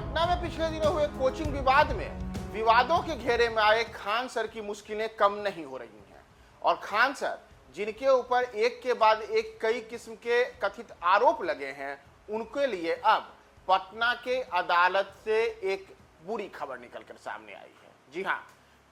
पटना में पिछले दिनों हुए कोचिंग विवाद में विवादों के घेरे में आए खान सर की मुश्किलें कम नहीं हो रही हैं और खान सर जिनके ऊपर एक के बाद एक कई किस्म के कथित आरोप लगे हैं उनके लिए अब पटना के अदालत से एक बुरी खबर निकलकर सामने आई है। जी हां,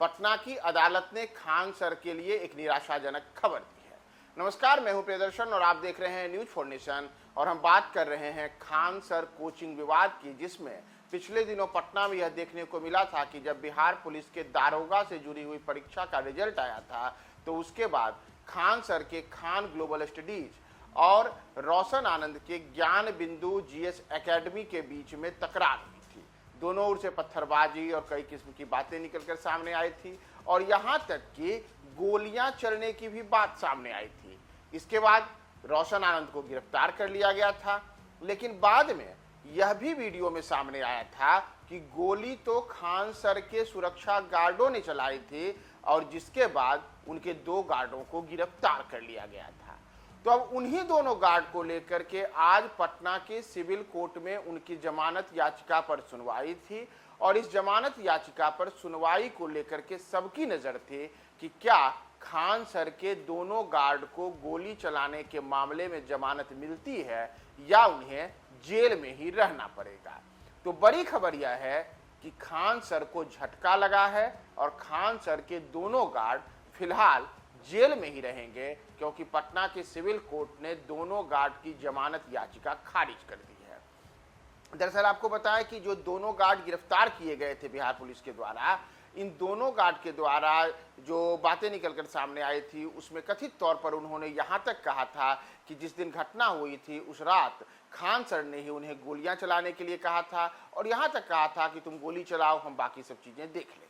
पटना की अदालत ने खान सर के लिए एक निराशाजनक खबर दी है। नमस्कार, मैं हूं प्रियदर्शन और आप देख रहे हैं न्यूज फॉर नेशन और हम बात कर रहे हैं खान सर कोचिंग विवाद की, जिसमें पिछले दिनों पटना में यह देखने को मिला था कि जब बिहार पुलिस के दारोगा से जुड़ी हुई परीक्षा का रिजल्ट आया था तो उसके बाद खान सर के खान ग्लोबल स्टडीज और रोशन आनंद के ज्ञान बिंदु जीएस एकेडमी के बीच में तकरार हुई थी। दोनों ओर से पत्थरबाजी और कई किस्म की बातें निकलकर सामने आई थी और यहां तक कि गोलियां चलने की भी बात सामने आई थी। इसके बाद रोशन आनंद को गिरफ्तार कर लिया गया था, लेकिन बाद में यह भी वीडियो में सामने आया था कि गोली तो खान सर के सुरक्षा गार्डों ने चलाई थी और जिसके बाद उनके 2 गार्डों को गिरफ्तार कर लिया गया था। तो अब उन्हीं दोनों गार्ड को लेकर के आज पटना के सिविल कोर्ट में उनकी जमानत याचिका पर सुनवाई थी और इस जमानत याचिका पर सुनवाई को लेकर के सबकी नजर थी कि क्या खान सर के दोनों गार्ड को गोली चलाने के मामले में जमानत मिलती है या उन्हें जेल में ही रहना पड़ेगा। तो बड़ी खबर यह है कि खान सर को झटका लगा है और खान सर के दोनों गार्ड फिलहाल जेल में ही रहेंगे, क्योंकि पटना के सिविल कोर्ट ने दोनों गार्ड की जमानत याचिका खारिज कर दी है। दरअसल आपको बताएं कि जो दोनों गार्ड गिरफ्तार किए गए थे बिहार पुलिस के द्वारा, इन दोनों गार्ड के द्वारा जो बातें निकलकर सामने आई थी उसमें कथित तौर पर उन्होंने यहां तक कहा था कि जिस दिन घटना हुई थी उस रात खान सर ने ही उन्हें गोलियां चलाने के लिए कहा था और यहां तक कहा था कि तुम गोली चलाओ, हम बाकी सब चीजें देख लेंगे।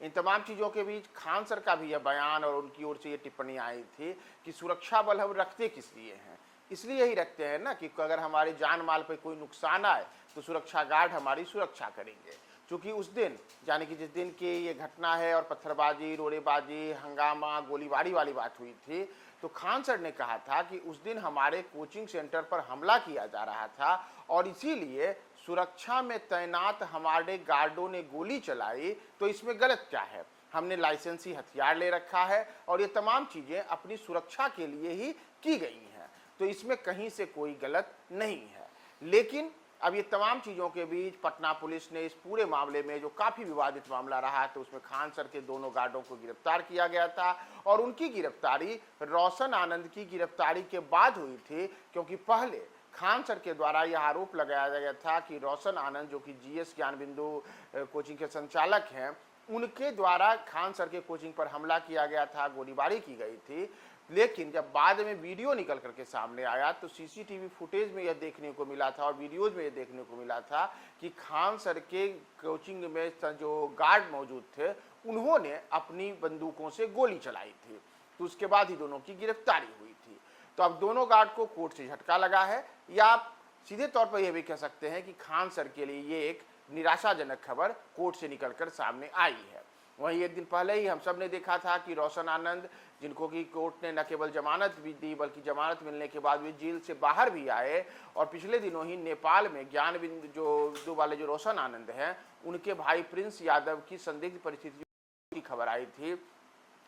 इन तमाम चीजों के बीच खान सर का भी यह बयान और उनकी ओर से ये टिप्पणी आई थी कि सुरक्षा बल हम रखते किस लिए हैं, इसलिए ही रखते हैं ना कि अगर हमारे जान माल पर कोई नुकसान आए तो सुरक्षा गार्ड हमारी सुरक्षा करेंगे। क्योंकि उस दिन यानी कि जिस दिन की ये घटना है और पत्थरबाजी, रोड़ेबाजी, हंगामा, गोलीबारी वाली बात हुई थी, तो खान सर ने कहा था कि उस दिन हमारे कोचिंग सेंटर पर हमला किया जा रहा था और इसीलिए सुरक्षा में तैनात हमारे गार्डों ने गोली चलाई, तो इसमें गलत क्या है। हमने लाइसेंसी हथियार ले रखा है और ये तमाम चीजें अपनी सुरक्षा के लिए ही की गई हैं, तो इसमें कहीं से कोई गलत नहीं है। लेकिन अब ये तमाम चीज़ों के बीच पटना पुलिस ने इस पूरे मामले में, जो काफ़ी विवादित मामला रहा है, तो उसमें खान सर के दोनों गार्डों को गिरफ्तार किया गया था और उनकी गिरफ्तारी रोशन आनंद की गिरफ्तारी के बाद हुई थी, क्योंकि पहले खान सर के द्वारा यह आरोप लगाया गया था कि रोशन आनंद, जो कि जीएस ज्ञान बिंदु कोचिंग के संचालक हैं, उनके द्वारा खान सर के कोचिंग पर हमला किया गया था, गोलीबारी की गई थी। लेकिन जब बाद में वीडियो निकल करके सामने आया तो सीसीटीवी फुटेज में यह देखने को मिला था और वीडियोज में यह देखने को मिला था कि खान सर के कोचिंग में जो गार्ड मौजूद थे उन्होंने अपनी बंदूकों से गोली चलाई थी, तो उसके बाद ही दोनों की गिरफ्तारी हुई थी। तो अब दोनों गार्ड को कोर्ट से झटका लगा है, या आप सीधे तौर पर यह भी कह सकते हैं कि खान सर के लिए ये एक निराशाजनक खबर कोर्ट से निकलकर सामने आई है। वहीं एक दिन पहले ही हम सब ने देखा था कि रोशन आनंद, जिनको कि कोर्ट ने न केवल जमानत भी दी बल्कि जमानत मिलने के बाद वे जेल से बाहर भी आए और पिछले दिनों ही नेपाल में ज्ञान बिंदु वाले जो रोशन आनंद हैं, उनके भाई प्रिंस यादव की संदिग्ध परिस्थितियों की खबर आई थी,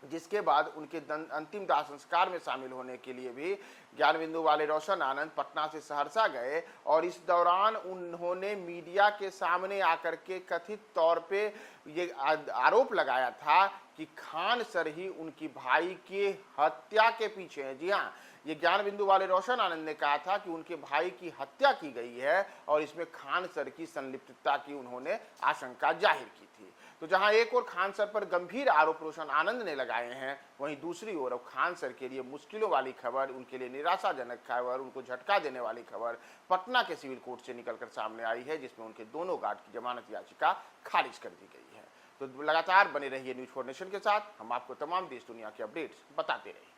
जिसके बाद उनके अंतिम दाह संस्कार में शामिल होने के लिए भी ज्ञान बिंदु वाले रोशन आनंद पटना से सहरसा गए और इस दौरान उन्होंने मीडिया के सामने आकर के कथित तौर पे ये आरोप लगाया था कि खान सर ही उनकी भाई की हत्या के पीछे हैं। जी हाँ, ये ज्ञान बिंदु वाले रोशन आनंद ने कहा था कि उनके भाई की हत्या की गई है और इसमें खान सर की संलिप्तता की उन्होंने आशंका जाहिर की थी। तो जहां एक और खान सर पर गंभीर आरोप रोशन आनंद ने लगाए हैं, वहीं दूसरी ओर अब खान सर के लिए मुश्किलों वाली खबर, उनके लिए निराशाजनक खबर, उनको झटका देने वाली खबर पटना के सिविल कोर्ट से निकलकर सामने आई है, जिसमें उनके दोनों गार्ड की जमानत याचिका खारिज कर दी गई है। तो लगातार बने रहिए न्यूज फॉर नेशन के साथ, हम आपको तमाम देश दुनिया के अपडेट्स बताते रहेंगे।